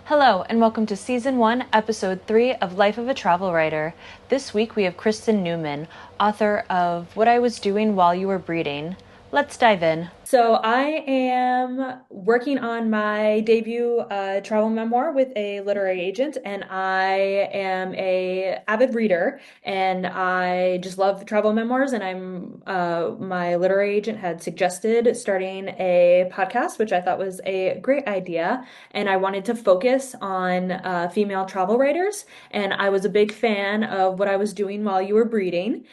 Hello, and welcome to Season 1, Episode 3 of Life of a Travel Writer. This week we have Kristin Newman, author of What I Was Doing While You Were Breeding. Let's dive in. So I am working on my debut travel memoir with a literary agent, and I am a avid reader, and I just love travel memoirs. And my literary agent had suggested starting a podcast, which I thought was a great idea, and I wanted to focus on female travel writers. And I was a big fan of What I Was Doing While You Were Breeding.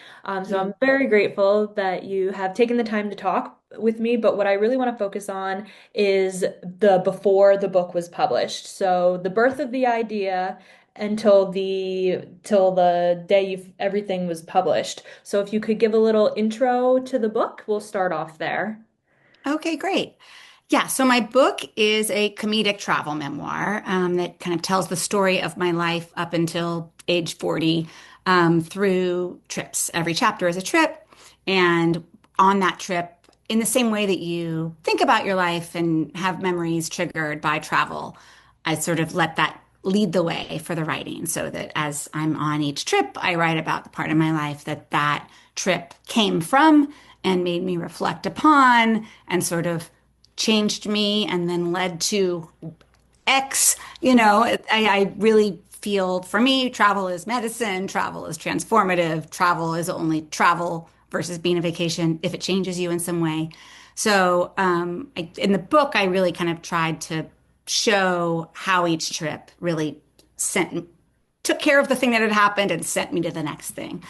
So I'm very grateful that you have taken the time to talk with me, but what I really want to focus on is the before the book was published. So the birth of the idea until the day everything was published. So if you could give a little intro to the book, we'll start off there. Okay, great. Yeah, so my book is a comedic travel memoir that kind of tells the story of my life up until age 40 through trips. Every chapter is a trip. And on that trip, in the same way that you think about your life and have memories triggered by travel, I sort of let that lead the way for the writing so that as I'm on each trip, I write about the part of my life that trip came from and made me reflect upon and sort of changed me and then led to X. I really feel for me, travel is medicine, travel is transformative, travel is only travel versus being a vacation if it changes you in some way. So in the book, I really kind of tried to show how each trip really took care of the thing that had happened and sent me to the next thing.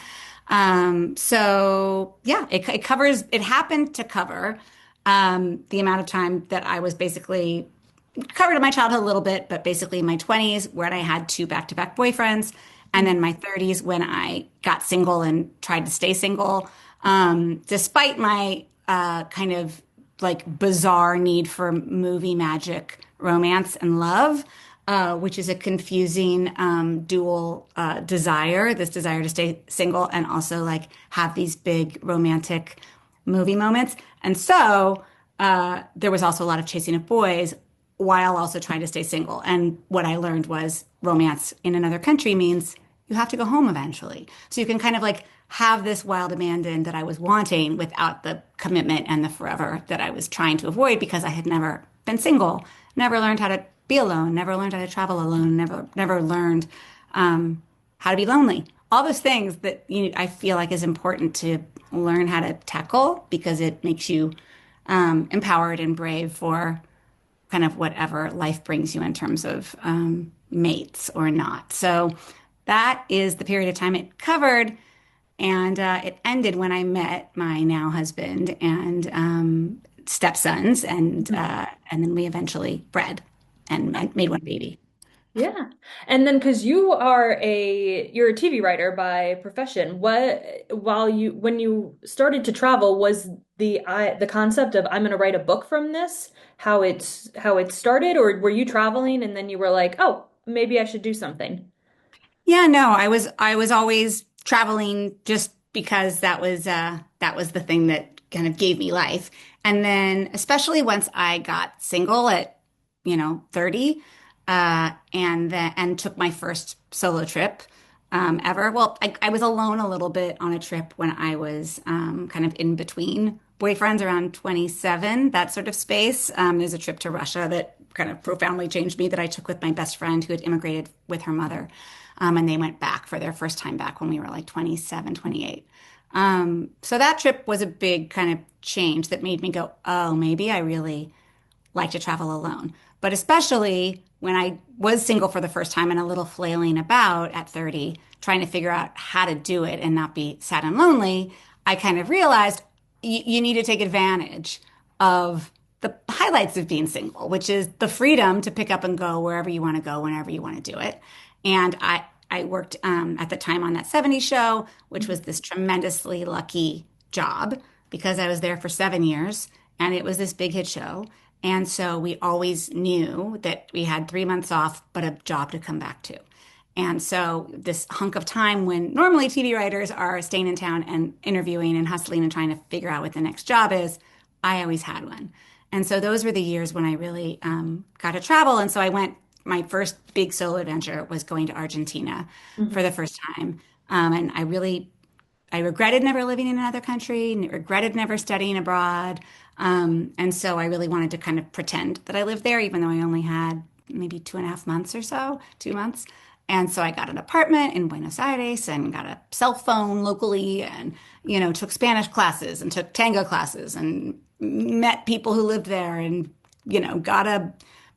So yeah, it covers, it happened to cover the amount of time that I was basically covered in my childhood a little bit, but basically my 20s when I had two back-to-back boyfriends, and then my 30s when I got single and tried to stay single. Despite my kind of like bizarre need for movie magic romance and love, which is a confusing dual desire, this desire to stay single and also like have these big romantic movie moments. And so there was also a lot of chasing of boys while also trying to stay single. And what I learned was romance in another country means you have to go home eventually. So you can kind of like have this wild abandon that I was wanting without the commitment and the forever that I was trying to avoid because I had never been single, never learned how to be alone, never learned how to travel alone, never learned how to be lonely. All those things that I feel like is important to learn how to tackle because it makes you empowered and brave for kind of whatever life brings you in terms of mates or not. So that is the period of time it covered. And it ended when I met my now husband and stepsons, and then we eventually bred and made one baby. Yeah. And then because you're a TV writer by profession, when you started to travel, was the concept of I'm going to write a book from this, how it started, or were you traveling and then you were like, "Oh, maybe I should do something." Yeah, no, I was always traveling just because that was the thing that kind of gave me life. And then especially once I got single at 30 and took my first solo trip ever. Well, I was alone a little bit on a trip when I was kind of in between boyfriends around 27, that sort of space. There's a trip to Russia that kind of profoundly changed me that I took with my best friend who had immigrated with her mother. And they went back for their first time back when we were like 27, 28. So that trip was a big kind of change that made me go, oh, maybe I really like to travel alone. But especially when I was single for the first time and a little flailing about at 30, trying to figure out how to do it and not be sad and lonely, I kind of realized you need to take advantage of the highlights of being single, which is the freedom to pick up and go wherever you want to go, whenever you want to do it. And I worked at the time on that '70s show, which was this tremendously lucky job because I was there for 7 years and it was this big hit show. And so we always knew that we had 3 months off, but a job to come back to. And so this hunk of time when normally TV writers are staying in town and interviewing and hustling and trying to figure out what the next job is, I always had one. And so those were the years when I really got to travel. And so I went my first big solo adventure was going to Argentina for Mhm. the first time. And I regretted never living in another country, regretted never studying abroad. And so I really wanted to kind of pretend that I lived there, even though I only had maybe 2.5 months or so, 2 months. And so I got an apartment in Buenos Aires and got a cell phone locally and, took Spanish classes and took tango classes and met people who lived there and, got a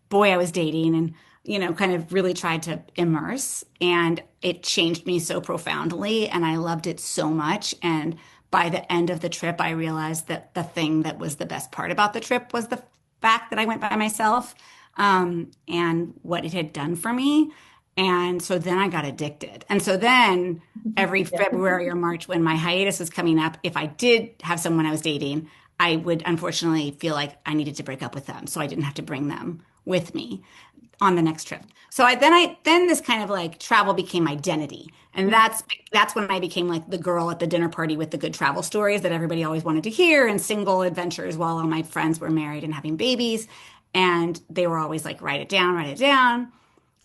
boy I was dating and, kind of really tried to immerse. And it changed me so profoundly. And I loved it so much. And by the end of the trip, I realized that the thing that was the best part about the trip was the fact that I went by myself, and what it had done for me. And so then I got addicted. And so then every Yeah. February or March, when my hiatus was coming up, if I did have someone I was dating, I would unfortunately feel like I needed to break up with them so I didn't have to bring them with me on the next trip. So then this kind of like travel became identity. And that's when I became like the girl at the dinner party with the good travel stories that everybody always wanted to hear and single adventures while all my friends were married and having babies. And they were always like, write it down, write it down.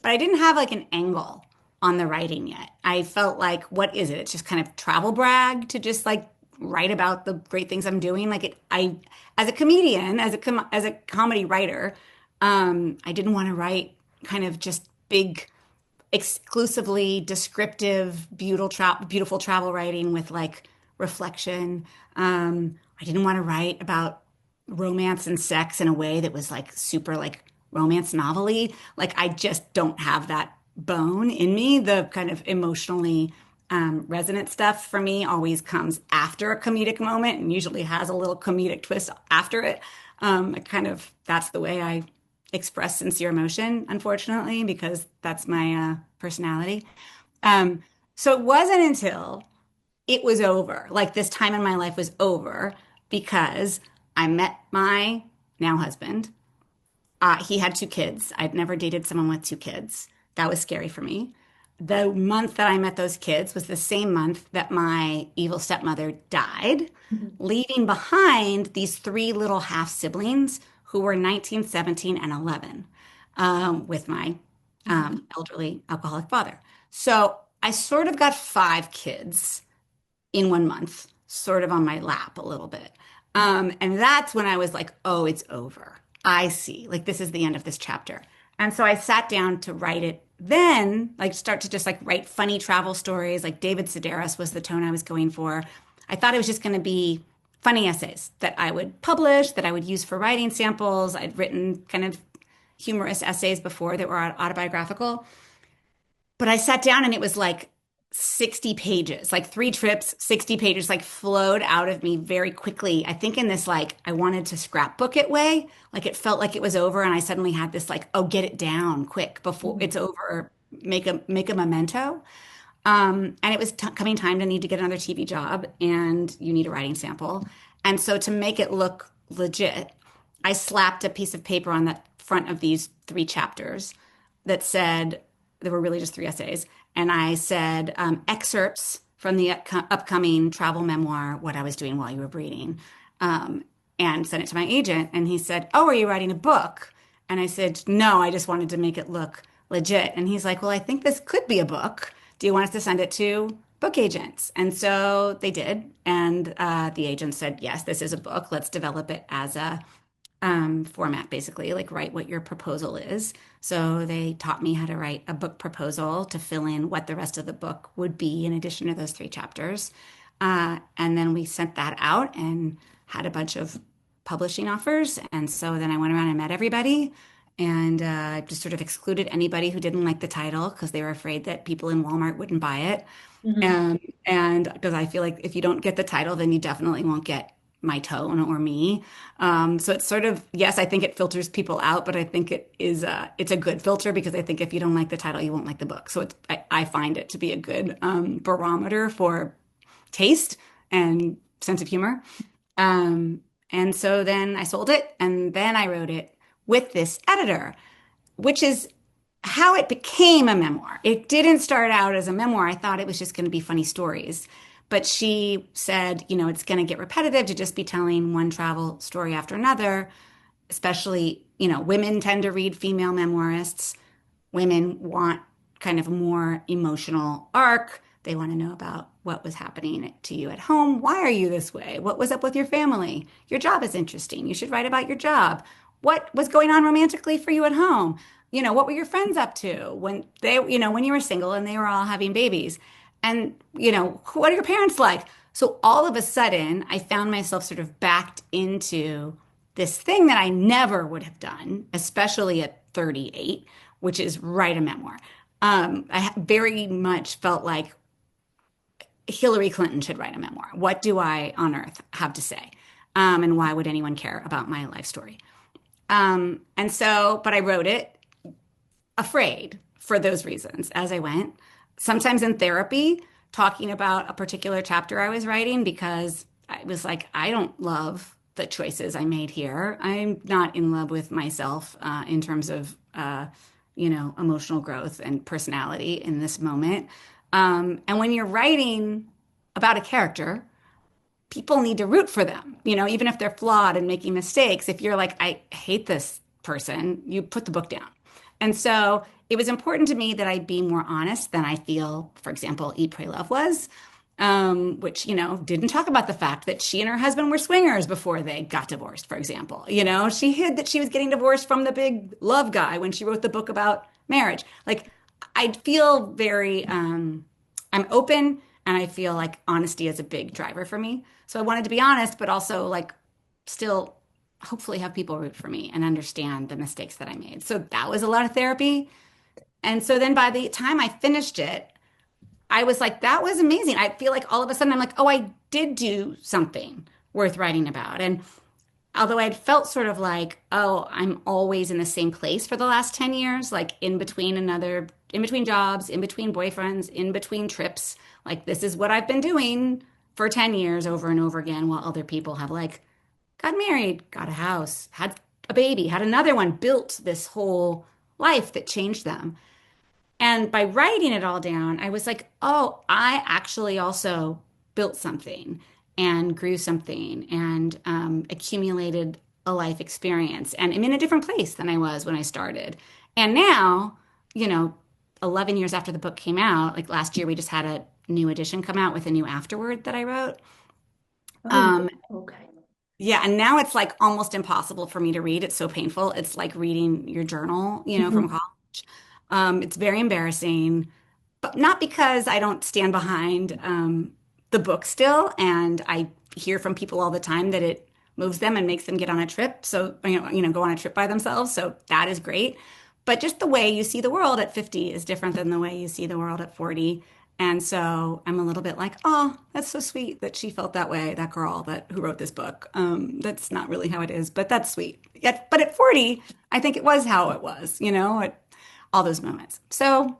But I didn't have like an angle on the writing yet. I felt like, what is it? It's just kind of travel brag to just like write about the great things I'm doing. As a comedian, as a comedy writer, I didn't want to write kind of just big, exclusively descriptive, beautiful travel writing with like reflection. I didn't want to write about romance and sex in a way that was like super like romance novelty. Like I just don't have that bone in me. The kind of emotionally resonant stuff for me always comes after a comedic moment and usually has a little comedic twist after it. That's the way I express sincere emotion, unfortunately, because that's my personality. Um, so it wasn't until it was over, like this time in my life was over, because I met my now husband. He had 2 kids. I'd never dated someone with 2 kids. That was scary for me. The month that I met those kids was the same month that my evil stepmother died, Mhm. leaving behind these 3 little half siblings who were 19, 17, and 11, with my Mhm. elderly alcoholic father. So I sort of got 5 kids in 1 month, sort of on my lap a little bit. And that's when I was like, oh, it's over. I see. Like, this is the end of this chapter. And so I sat down to write it then, like, start to just like write funny travel stories. Like, David Sedaris was the tone I was going for. I thought it was just going to be funny essays that I would publish, that I would use for writing samples. I'd written kind of humorous essays before that were autobiographical. But I sat down and it was like 60 pages, like 3 trips, 60 pages, like flowed out of me very quickly. I think in this, like, I wanted to scrapbook it way. Like it felt like it was over. And I suddenly had this, like, oh, get it down quick before Mhm. it's over. Make a memento. And it was coming time to need to get another TV job and you need a writing sample. And so to make it look legit, I slapped a piece of paper on the front of these 3 chapters that said, there were really just 3 essays. And I said, excerpts from the upcoming travel memoir, What I Was Doing While You Were Breeding, um, and sent it to my agent. And he said, oh, are you writing a book? And I said, no, I just wanted to make it look legit. And he's like, well, I think this could be a book. Do you want us to send it to book agents? And so they did. And the agent said, yes, this is a book. Let's develop it as a format, basically, like write what your proposal is. So they taught me how to write a book proposal to fill in what the rest of the book would be in addition to those 3 chapters. And then we sent that out and had a bunch of publishing offers. And so then I went around and met everybody and just sort of excluded anybody who didn't like the title because they were afraid that people in Walmart wouldn't buy it. Mhm. And because I feel like if you don't get the title, then you definitely won't get my tone or me. So it's sort of, yes, I think it filters people out, but I think it's a good filter because I think if you don't like the title, you won't like the book. So I find it to be a good barometer for taste and sense of humor. Um, and so then I sold it and then I wrote it with this editor, which is how it became a memoir. It didn't start out as a memoir. I thought it was just going to be funny stories. But she said, it's going to get repetitive to just be telling one travel story after another, especially, women tend to read female memoirists. women want kind of a more emotional arc. They want to know about what was happening to you at home. Why are you this way? What was up with your family? Your job is interesting. You should write about your job. What was going on romantically for you at home? What were your friends up to when when you were single and they were all having babies? And, what are your parents like? So all of a sudden, I found myself sort of backed into this thing that I never would have done, especially at 38, which is write a memoir. Very much felt like Hillary Clinton should write a memoir. What do I on earth have to say? And why would anyone care about my life story? But I wrote it afraid for those reasons as I went. Sometimes in therapy, talking about a particular chapter I was writing because I was like, I don't love the choices I made here. I'm not in love with myself in terms of, emotional growth and personality in this moment. And when you're writing about a character, people need to root for them, even if they're flawed and making mistakes. If you're like, I hate this person, you put the book down. And so it was important to me that I be more honest than I feel, for example, Eat, Pray, Love was, which, didn't talk about the fact that she and her husband were swingers before they got divorced, for example. She hid that she was getting divorced from the big love guy when she wrote the book about marriage. Like, I feel very, I'm open and I feel like honesty is a big driver for me. So I wanted to be honest, but also like still hopefully have people root for me and understand the mistakes that I made. So that was a lot of therapy. And so then by the time I finished it, I was like, that was amazing. I feel like all of a sudden I'm like, oh, I did do something worth writing about. And although I'd felt sort of like, oh, I'm always in the same place for the last 10 years, like in between jobs, in between boyfriends, in between trips, like this is what I've been doing for 10 years over and over again, while other people have like got married, got a house, had a baby, had another one, built this whole life that changed them. And by writing it all down, I was like, oh, I actually also built something and grew something and accumulated a life experience. And I'm in a different place than I was when I started. And now, you know, 11 years after the book came out, like last year, we just had a new edition come out with a new afterword that I wrote. Oh, Um, okay. yeah, and now it's like almost impossible for me to read. It's so painful. It's like reading your journal, from Mhm. college. It's very embarrassing, but not because I don't stand behind the book still. And I hear from people all the time that it moves them and makes them get on a trip. So, go on a trip by themselves. So that is great. But just the way you see the world at 50 is different than the way you see the world at 40. And so I'm a little bit like, oh, that's so sweet that she felt that way, that girl who wrote this book. That's not really how it is, but that's sweet. Yet, but at 40, I think it was how it was, at all those moments. So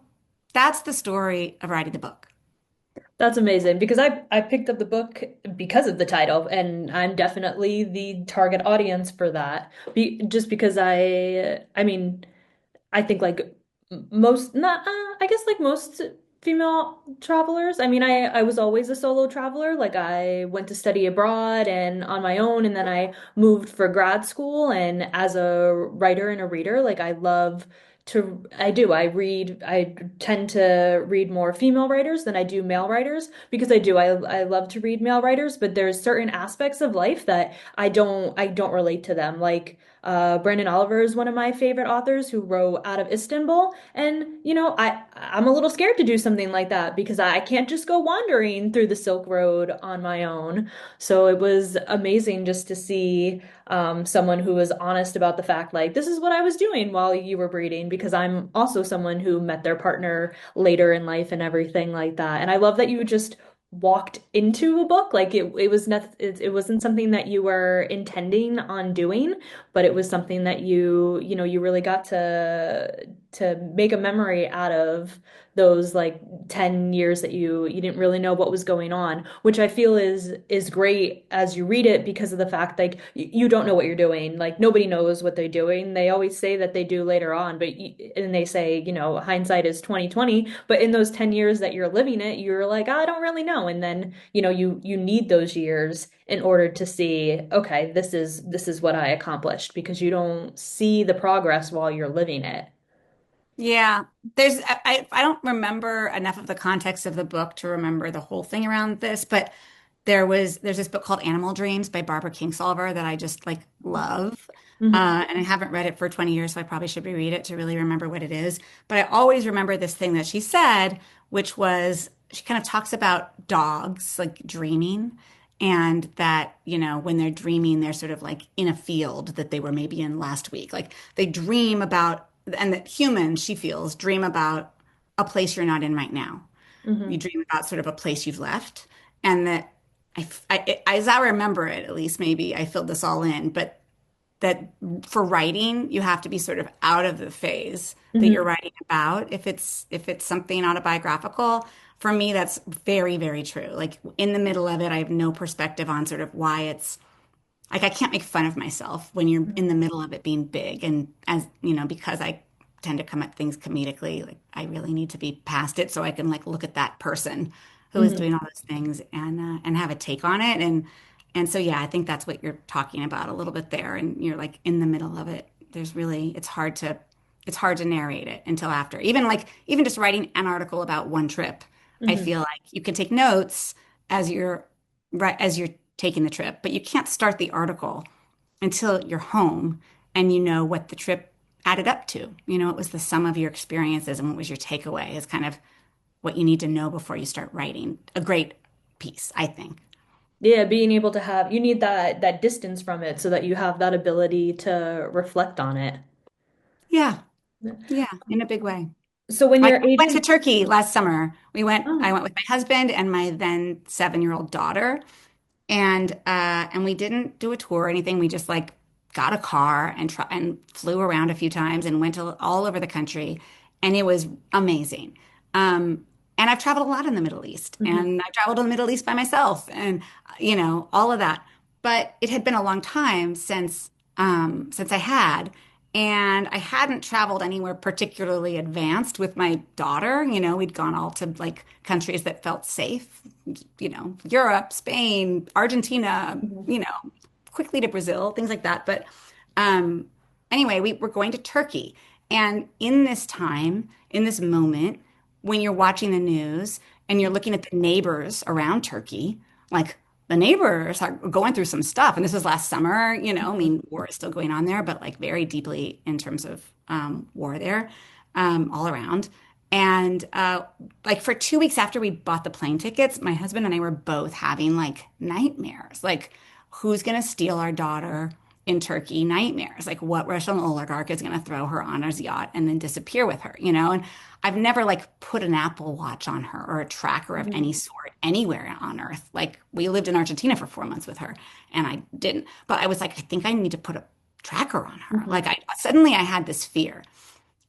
that's the story of writing the book. That's amazing because I picked up the book because of the title, and I'm definitely the target audience for that. Just because I mean, I think like most not I guess like most female travelers. I mean, I was always a solo traveler. Like I went to study abroad and on my own, and then I moved for grad school. And as a writer and a reader, like I tend to read more female writers than I do male writers because I love to read male writers, but there's certain aspects of life that I don't relate to them. Like Brandon Oliver is one of my favorite authors who wrote Out of Istanbul. And, I'm a little scared to do something like that because I can't just go wandering through the Silk Road on my own. So it was amazing just to see someone who was honest about the fact, like, this is what I was doing while you were breeding, because I'm also someone who met their partner later in life and everything like that. And I love that you just walked into a book like it wasn't something that you were intending on doing, but it was something that you really got to make a memory out of those like 10 years that you didn't really know what was going on, which I feel is great as you read it because of the fact like you don't know what you're doing. Like nobody knows what they're doing. They always say that they do later on, and they say, hindsight is 2020, but in those 10 years that you're living it, you're like, I don't really know. And then, you need those years in order to see, okay, this is what I accomplished, because you don't see the progress while you're living it. Yeah, I don't remember enough of the context of the book to remember the whole thing around this, but there's this book called Animal Dreams by Barbara Kingsolver that I just like love. Hmm. And I haven't read it for 20 years, so I probably should reread it to really remember what it is. But I always remember this thing that she said, which was she kind of talks about dogs like dreaming, and that, when they're dreaming, they're sort of like in a field that they were maybe in last week. Like they dream about, and that humans, she feels, dream about a place you're not in right now. You Hmm. dream about sort of a place you've left, and that as I remember it, at least maybe I filled this all in, but that for writing, you have to be sort of out of the phase that you're Hmm. writing about. If it's something autobiographical, for me, that's very, very true. Like in the middle of it, I have no perspective on sort of why it's like I can't make fun of myself when you're in the middle of it being big. And as you know, because I tend to come at things comedically, like I really need to be past it so I can like look at that person who is Hmm. doing all those things and have a take on it. And so yeah, I think that's what you're talking about a little bit there. And you're like in the middle of it. There's really it's hard to narrate it until after. Even just writing an article about one trip, I Hmm. feel like you can take notes as you're right as you're taking the trip, but you can't start the article until you're home and you know what the trip added up to. It was the sum of your experiences and what was your takeaway is kind of what you need to know before you start writing a great piece, I think. Yeah, being able to have, you need that distance from it so that you have that ability to reflect on it. Yeah, yeah, in a big way. So when I you're went to aging, Turkey last summer. I oh, went with my husband and my then 7-year-old daughter. And we didn't do a tour or anything. We just like got a car and flew around a few times and went to all over the country, and it was amazing. And I've traveled a lot in the Middle East, mhm, and I traveled in the Middle East by myself, and all of that. But it had been a long time since I had. And I hadn't traveled anywhere particularly advanced with my daughter. We'd gone all to like countries that felt safe, Europe, Spain, Argentina, mhm, quickly to Brazil, things like that. But um, anyway, we were going to Turkey. And in this time, in this moment, when you're watching the news and you're looking at the neighbors around Turkey, like the neighbors are going through some stuff. And this was last summer, I mhm, mean, war is still going on there, but like very deeply in terms of war there, all around. And like for 2 weeks after we bought the plane tickets, my husband and I were both having like nightmares. Like, who's going to steal our daughter in Turkey? Nightmares. Like, what Russian oligarch is going to throw her on his yacht and then disappear with her? And I've never like put an Apple Watch on her or a tracker of mhm, any sort anywhere on Earth. Like, we lived in Argentina for 4 months with her and I didn't. But I was like, I think I need to put a tracker on her. mhm, Like, I had this fear.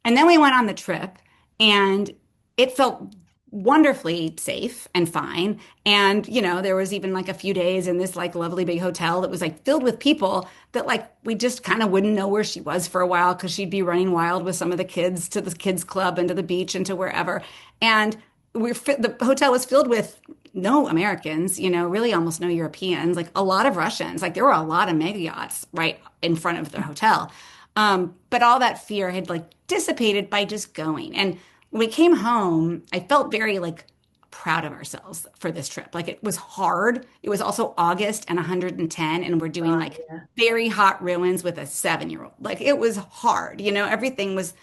And then we went on the trip and it felt wonderfully safe and fine. And, there was even like a few days in this like lovely big hotel that was like filled with people that like we just kind of wouldn't know where she was for a while because she'd be running wild with some of the kids to the kids club and to the beach and to wherever. And the hotel was filled with no Americans, really almost no Europeans, like a lot of Russians. Like there were a lot of mega yachts right in front of the hotel. But all that fear had like dissipated by just going. And when we came home, I felt very like proud of ourselves for this trip. Like it was hard. It was also August and 110, and we're doing God, like yeah. very hot ruins with a 7-year-old. Like it was hard. Everything was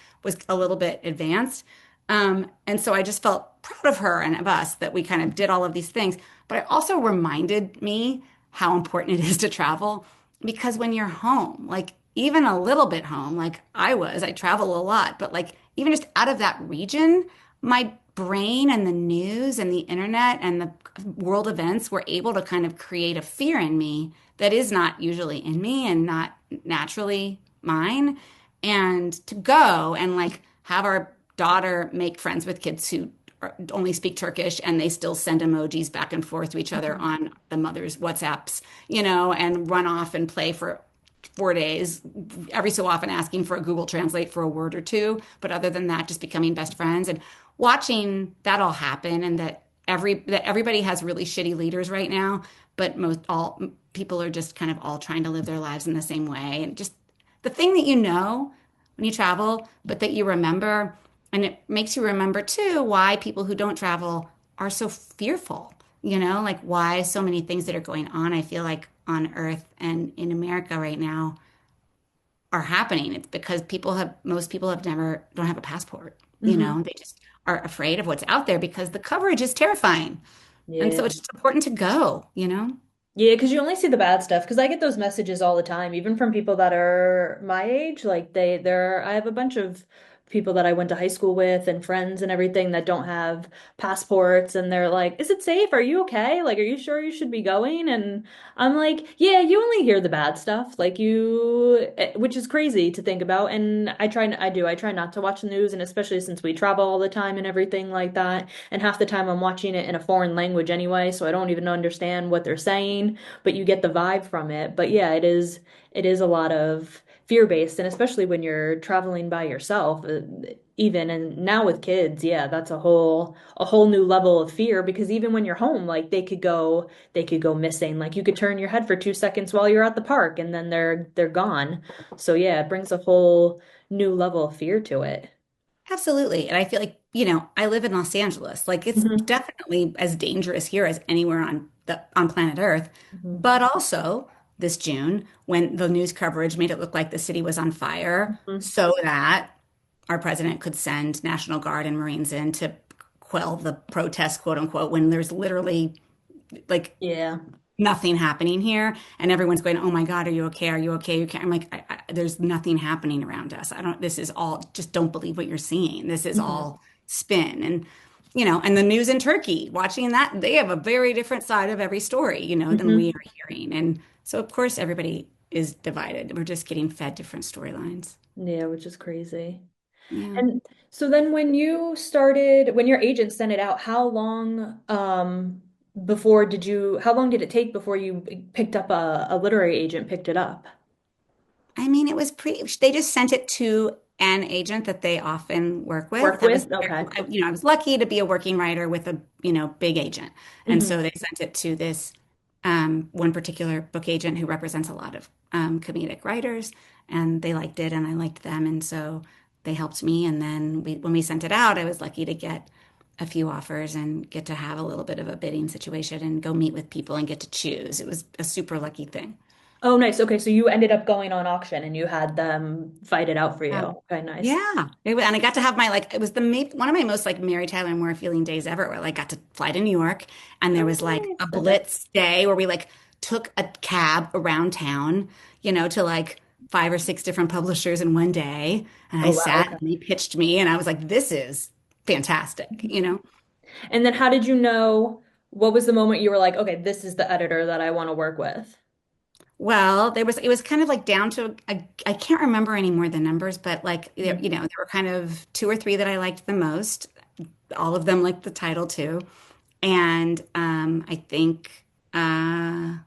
a little bit advanced. And so I just felt proud of her and of us that we kind of did all of these things. But it also reminded me how important it is to travel because when you're home, like even a little bit home, like I travel a lot, but like even just out of that region, my brain and the news and the internet and the world events were able to kind of create a fear in me that is not usually in me and not naturally mine. And to go and like have our daughter make friends with kids who only speak Turkish and they still send emojis back and forth to each other Mhm, on the mother's WhatsApps, and run off and play for 4 days, every so often asking for a Google Translate for a word or two. But other than that, just becoming best friends and watching that all happen, and that everybody has really shitty leaders right now, but most all people are just kind of all trying to live their lives in the same way. And just the thing that when you travel, but that you remember And it makes you remember too why people who don't travel are so fearful, like why so many things that are going on, I feel like on Earth and in America right now are happening. It's because most people don't have a passport, Hmm. they just are afraid of what's out there because the coverage is terrifying. And Yeah. so it's just important to go. Yeah, because you only see the bad stuff. Because I get those messages all the time, even from people that are my age. Like I have a bunch of people that I went to high school with and friends and everything that don't have passports, and they're like, "Is it safe? Are you okay? Like, are you sure you should be going?" And I'm like, "Yeah, you only hear the bad stuff, like which is crazy to think about." And I try not to watch the news, and especially since we travel all the time and everything like that. And half the time I'm watching it in a foreign language anyway, so I don't even understand what they're saying, but you get the vibe from it. But yeah, it is a lot of fear-based, and especially when you're traveling by yourself, even and now with kids, yeah, that's a whole new level of fear because even when you're home, like they could go missing. Like you could turn your head for 2 seconds while you're at the park and then they're gone. So yeah, it brings a whole new level of fear to it. Absolutely. And I feel like, I live in Los Angeles. Like it's Hmm. definitely as dangerous here as anywhere on planet Earth. Hmm. But also this June, when the news coverage made it look like the city was on fire Hmm. so that our president could send National Guard and Marines in to quell the protest, quote unquote, when there's literally like Yeah. nothing happening here and everyone's going, oh my God, are you okay, are you okay, you can't. I'm like, there's nothing happening around us. I don't This is all, just don't believe what you're seeing. This is Hmm. all spin. And and the news in Turkey, watching that, they have a very different side of every story, than we Hmm. are hearing. And so of course everybody is divided. We're just getting fed different storylines. Yeah, which is crazy. Yeah. And so then when your agent sent it out, how long did it take before you picked up a literary agent picked it up? I mean, it was pretty, they just sent it to an agent that they often work with. Work with? Okay. I was lucky to be a working writer with a, big agent. And Hmm. so they sent it to this one particular book agent who represents a lot of comedic writers, and they liked it and I liked them. And so they helped me. And then when we sent it out, I was lucky to get a few offers and get to have a little bit of a bidding situation and go meet with people and get to choose. It was a super lucky thing. Oh, nice. Okay, so you ended up going on auction and you had them fight it out for you. Yeah. Okay, nice. Yeah. And I got to have it was one of my most like Mary Tyler Moore feeling days ever where I got to fly to New York and there Oh, was like a nice. Okay. blitz day where we like took a cab around town, to like five or six different publishers in one day. And I Oh, wow. sat Okay. and they pitched me and I was like, this is fantastic. And then how did you know what was the moment you were like, okay, this is the editor that I want to work with? Well, it was kind of like down to I can't remember any more the numbers, but like Mhm. there were kind of two or three that I liked the most. All of them liked the title too. And I think and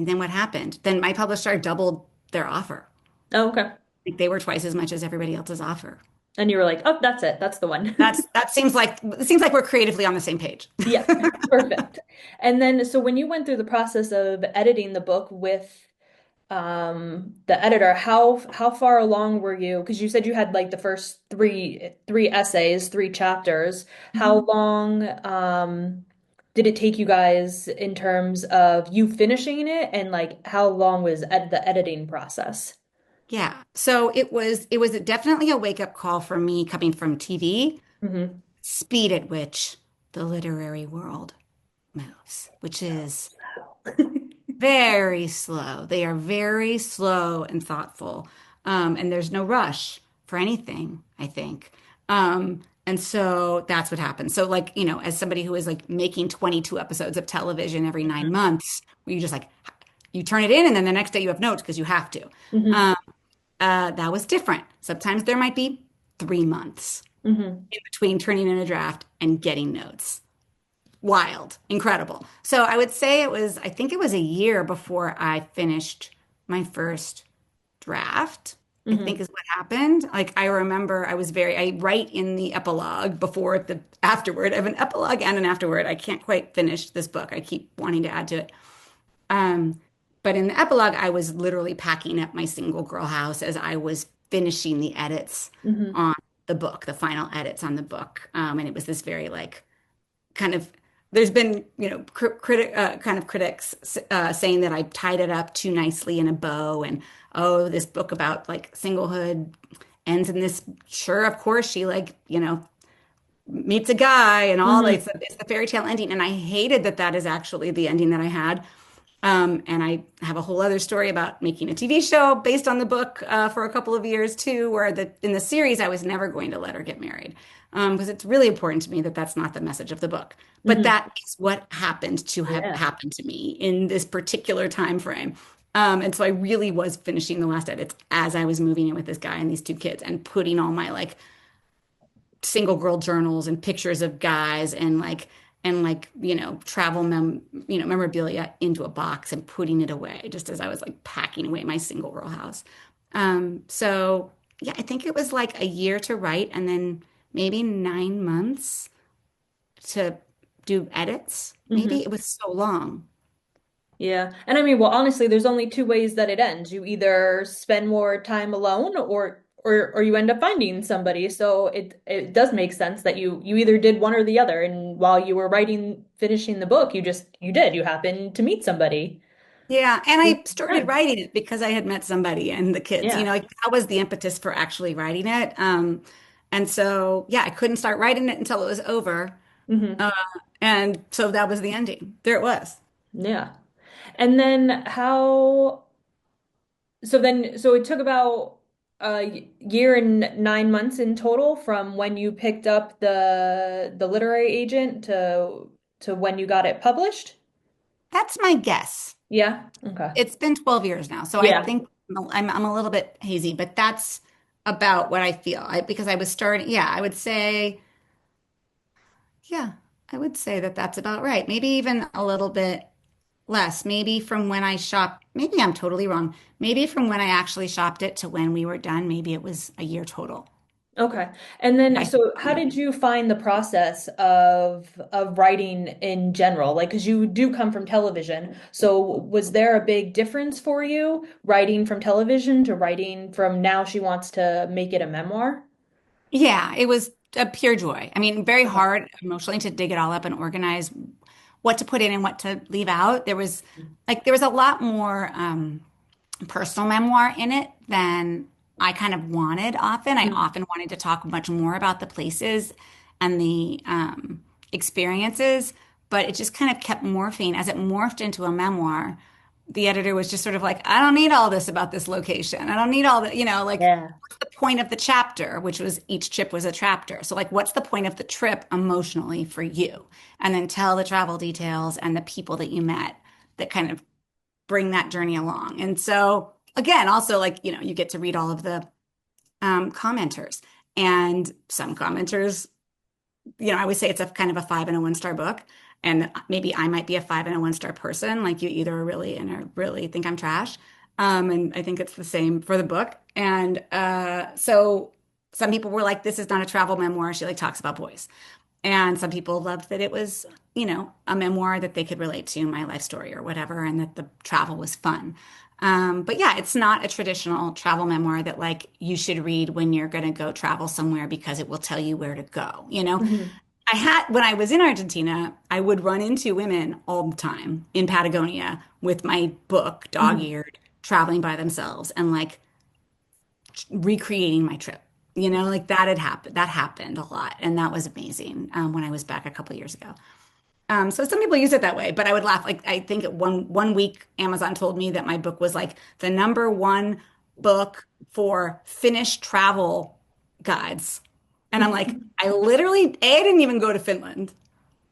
then what happened? Then my publisher doubled their offer. Oh, okay. Like they were twice as much as everybody else's offer. And you were like, oh, that's it. That's the one. That seems like we're creatively on the same page. Yeah, perfect. And then, so when you went through the process of editing the book with the editor, how far along were you? Because you said you had like the first three essays, three chapters. How Mhm. long did it take you guys in terms of you finishing it, and like how long was the editing process? Yeah. So it was definitely a wake up call for me coming from TV, Hmm. speed at which the literary world moves, which is very slow. They are very slow and thoughtful. And there's no rush for anything, I think. And so that's what happens. So, like, as somebody who is like making 22 episodes of television every 9 months, where you just like, you turn it in and then the next day you have notes because you have to. Hmm. Um, that was different. Sometimes there might be 3 months Hmm. in between turning in a draft and getting notes. Wild, incredible. So I would say I think it was a year before I finished my first draft, I think Hmm. is what happened. Like I remember I write in the epilogue before the afterword. I have an epilogue and an afterword. I can't quite finish this book. I keep wanting to add to it. Um, but in the epilogue, I was literally packing up my single girl house as I was finishing the edits hmm. on the book, the final edits on the book. And it was this very like kind of there's been, kind of critics saying that I tied it up too nicely in a bow, and oh, this book about like singlehood ends in this. Sure, of course, she like, meets a guy and all that. Hmm. It's the fairy tale ending, and I hated that that is actually the ending that I had. And I have a whole other story about making a TV show based on the book for a couple of years too, where in the series I was never going to let her get married because it's really important to me that that's not the message of the book. But Hmm. that is what happened to have Yeah. happened to me in this particular time frame. And so I really was finishing the last edits as I was moving in with this guy and these two kids and putting all my like single girl journals and pictures of guys and like travel memorabilia into a box and putting it away just as I was like packing away my single girl house. So yeah, I think it was like a year to write and then maybe 9 months to do edits. Maybe Hmm. it was so long. Yeah. And I mean, well, honestly, there's only two ways that it ends. You either spend more time alone or you end up finding somebody. So it does make sense that you either did one or the other. And while you were finishing the book, you happened to meet somebody. Yeah, and I started Yeah. writing it because I had met somebody and the kids, Yeah. like that was the impetus for actually writing it. And so, yeah, I couldn't start writing it until it was over. Hmm. Uh, and so that was the ending. There it was. Yeah. And then so it took about a year and 9 months in total from when you picked up the literary agent to when you got it published? That's my guess. Yeah. Okay. It's been 12 years now, so I Yeah. think I'm a little bit hazy, but that's about what I feel. Because I was starting, yeah, I would say, yeah, I would say that that's about right. Maybe even a little bit less. Maybe from when I shopped, maybe I'm totally wrong. Maybe from when I actually shopped it to when we were done, maybe it was a year total. Okay. And then I so how think. did you find the process of writing in general? Like, because you do come from television. So was there a big difference for you writing from television to writing from now she wants to make it a memoir? Yeah, it was a pure joy. I mean, very Okay. hard emotionally to dig it all up and organize what to put in and what to leave out. There was a lot more personal memoir in it than I kind of wanted often. I Mhm. often wanted to talk much more about the places and the experiences, but it just kind of kept morphing. As it morphed into a memoir, the editor was just sort of like, I don't need all this about this location. I don't need all that, like, Yeah. what's the point of the chapter, which was each trip was a chapter. So, like, what's the point of the trip emotionally for you? And then tell the travel details and the people that you met that kind of bring that journey along. And so, again, also like, you get to read all of the commenters. And some commenters, I would say it's a kind of a 5 and a 1 star book. And maybe I might be a 5 and a 1 star person. Like you either are really and are really think I'm trash. And I think it's the same for the book. And so some people were like, this is not a travel memoir. She like talks about boys. And some people loved that it was, a memoir that they could relate to, my life story or whatever, and that the travel was fun. But yeah, it's not a traditional travel memoir that like you should read when you're going to go travel somewhere because it will tell you where to go. Mhm. When I was in Argentina, I would run into women all the time in Patagonia with my book, Mhm. dog-eared, traveling by themselves and like recreating my trip. Like that had happened. That happened a lot, and that was amazing when I was back a couple years ago. So some people use it that way, but I would laugh. Like I think one week Amazon told me that my book was like the number one book for Finnish travel guides, and I'm like, I literally I didn't even go to Finland.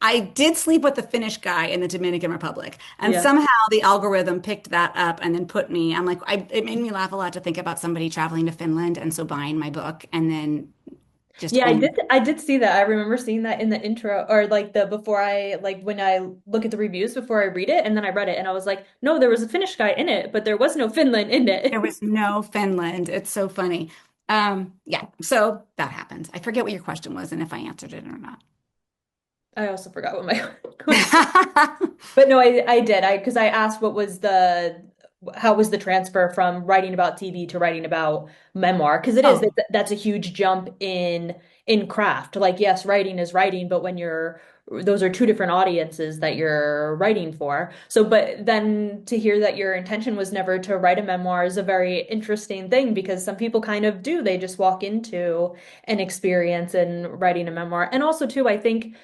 I did sleep with the Finnish guy in the Dominican Republic, and Yeah. somehow the algorithm picked that up and then put me. I'm like, it made me laugh a lot to think about somebody traveling to Finland and so buying my book and then just Yeah, only. I did see that. I remember seeing that in the intro or like the before I like when I look at the reviews before I read it and then I read it and I was like, no, there was a Finnish guy in it, but there was no Finland in There it. was no Finland. It's so funny. Yeah, so that happens. I forget what your question was and if I answered it or not. I also forgot what my question. But no, I did. I because I asked how was the transfer from writing about TV to writing about memoir? Because Oh, that's a huge jump in craft. Like, yes, writing is writing, but when you're those are two different audiences that you're writing for. So, but then to hear that your intention was never to write a memoir is a very interesting thing because some people kind of do. They just walk into an experience and writing a memoir. And also, too, I think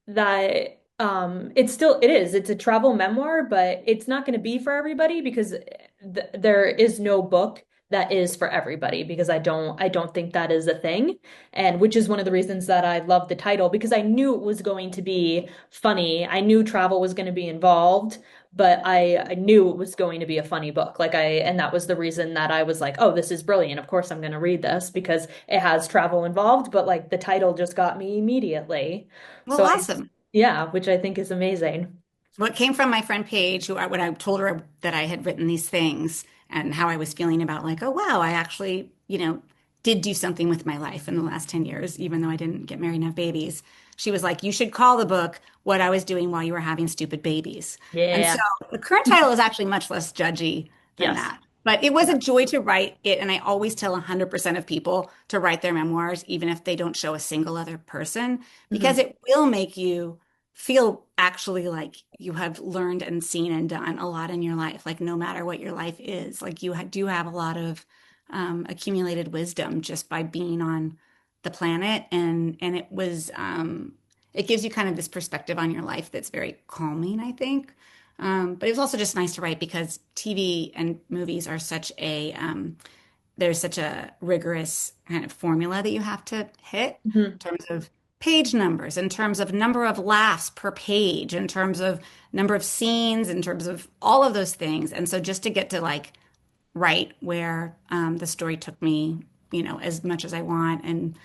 that it's a travel memoir, but it's not going to be for everybody because there is no book that is for everybody because I don't think that is a thing, and which is one of the reasons that I love the title because I knew it was going to be funny. I knew travel was going to be involved, but I knew it was going to be a funny book. And that was the reason that I was like, oh, this is brilliant. Of course I'm going to read this because it has travel involved, but like the title just got me immediately. well, So awesome. yeah, which I think is amazing. What came from my friend Paige, when I told her that I had written these things and how I was feeling about like, oh wow, I actually, did do something with my life in the last 10 years, even though I didn't get married and have babies. She was like, you should call the book What I Was Doing While You Were Having Stupid Babies. And so Yeah. the current title is actually much less judgy than Yes. that. But it was Yeah. a joy to write it. And I always tell 100% of people to write their memoirs, even if they don't show a single other person, because Hmm. it will make you feel actually like you have learned and seen and done a lot in your life. Like no matter what your life is, like do have a lot of accumulated wisdom just by being on the planet, and it gives you kind of this perspective on your life that's very calming, I think. But it was also just nice to write because TV and movies are there's such a rigorous kind of formula that you have to hit Hmm. in terms of page numbers, in terms of number of laughs per page, in terms of number of scenes, in terms of all of those things. And so just to get to like write where the story took me, as much as I want, and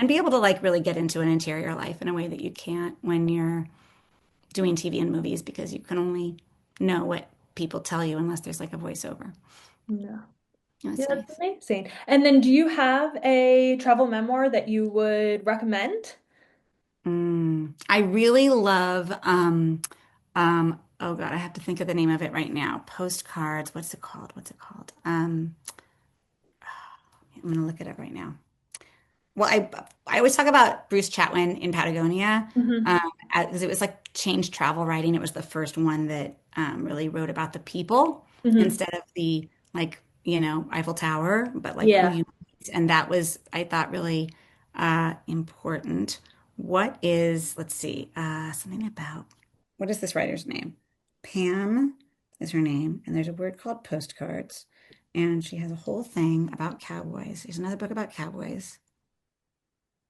be able to like really get into an interior life in a way that you can't when you're doing TV and movies because you can only know what people tell you unless there's like a voiceover. Yeah. It Yeah, was that's nice. amazing. And then do you have a travel memoir that you would recommend? I really love oh God, I have to think of the name of it right now. Postcards. What's it called? What's it called? I'm gonna look it up right now. Well, I always talk about Bruce Chatwin in Patagonia, Hmm. as it was like changed travel writing. It was the first one that really wrote about the people Hmm. instead of the like, Eiffel Tower, but like who Yeah. you meet. And that was, I thought, really important. What is, let's see, something about, what is this writer's name? Pam is her name, and there's a word called postcards, and she has a whole thing about cowboys. There's another book about cowboys.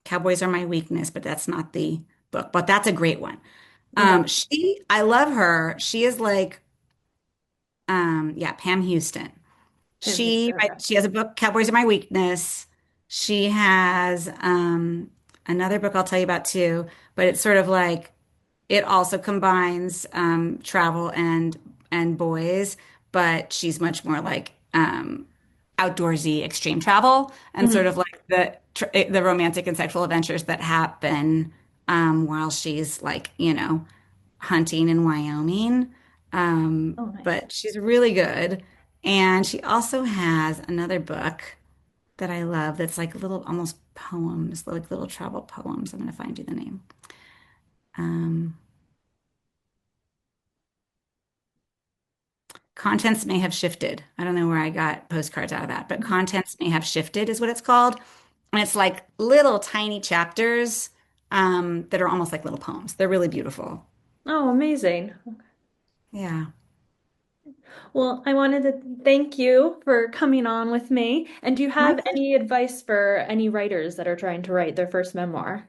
Cowboys Are My Weakness, but that's not the book, but that's a great one. Okay. I love her. She is like, yeah, Pam Houston. Okay. She has a book, Cowboys Are My Weakness. She has another book I'll tell you about too, but it's sort of like it also combines travel and boys, but she's much more like outdoorsy extreme travel and sort Hmm. of like the romantic and sexual adventures that happen while she's like, hunting in Wyoming. Oh, nice. But she's really good. And she also has another book that I love that's like little almost poems, like little travel poems. I'm going to find you the name. Um, Contents may have shifted. I don't know where I got postcards out of that, but contents may have shifted is what it's called. And it's like little tiny chapters that are almost like little poems. They're really beautiful. Oh, amazing. Yeah. Well, I wanted to thank you for coming on with me. And do you My have pleasure. any advice for any writers that are trying to write their first memoir?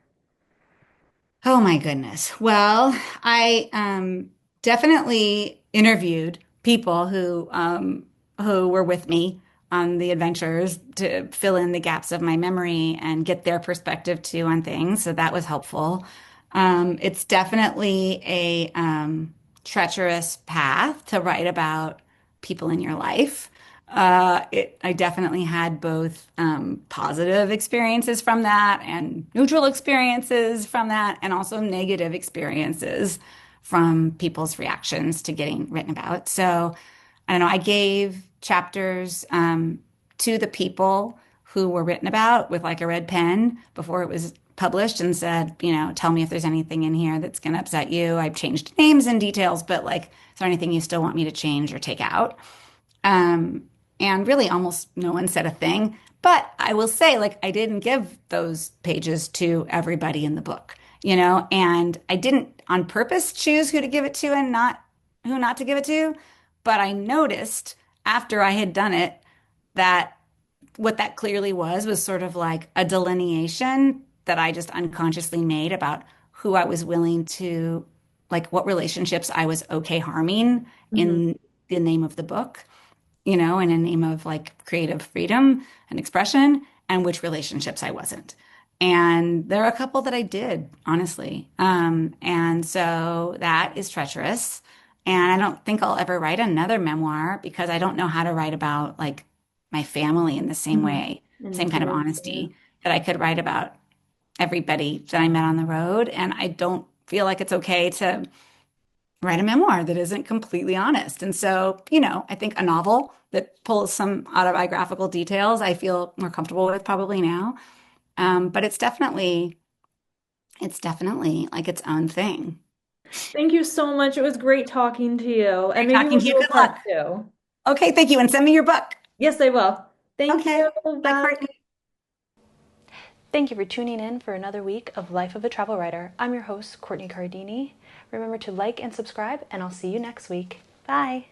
Oh my goodness. Well, I definitely interviewed people who were with me on the adventures to fill in the gaps of my memory and get their perspective too on things. So that was helpful. It's definitely a treacherous path to write about people in your life. I definitely had both positive experiences from that and neutral experiences from that, and also negative experiences from people's reactions to getting written about. So I don't know, I gave chapters to the people who were written about with like a red pen before it was published and said, tell me if there's anything in here that's going to upset you. I've changed names and details, but like, is there anything you still want me to change or take out? And really almost no one said a thing. But I will say, like, I didn't give those pages to everybody in the book, and I didn't on purpose choose who to give it to and not who not to give it to. But I noticed after I had done it that what that clearly was sort of like a delineation that I just unconsciously made about who I was willing to, like, what relationships I was okay harming Mm-hmm. in the name of the book, in a name of like creative freedom and expression, and which relationships I wasn't. And there are a couple that I did, honestly. And so that is treacherous. And I don't think I'll ever write another memoir because I don't know how to write about like my family in the same way, Mm-hmm. In same kind of detail, yeah. honesty that I could write about everybody that I met on the road. And I don't feel like it's okay to write a memoir that isn't completely honest. And so, I think a novel that pulls some autobiographical details, I feel more comfortable with probably now. But it's definitely like its own thing. Thank you so much. It was great talking to you. And Great maybe talking we'll to do you. a Good part luck. two. Okay, thank you. And send me your book. Yes, I will. Thank Okay. you. Bye, Bye. Courtney. Thank you for tuning in for another week of Life of a Travel Writer. I'm your host, Courtney Cardini. Remember to like and subscribe, and I'll see you next week. Bye.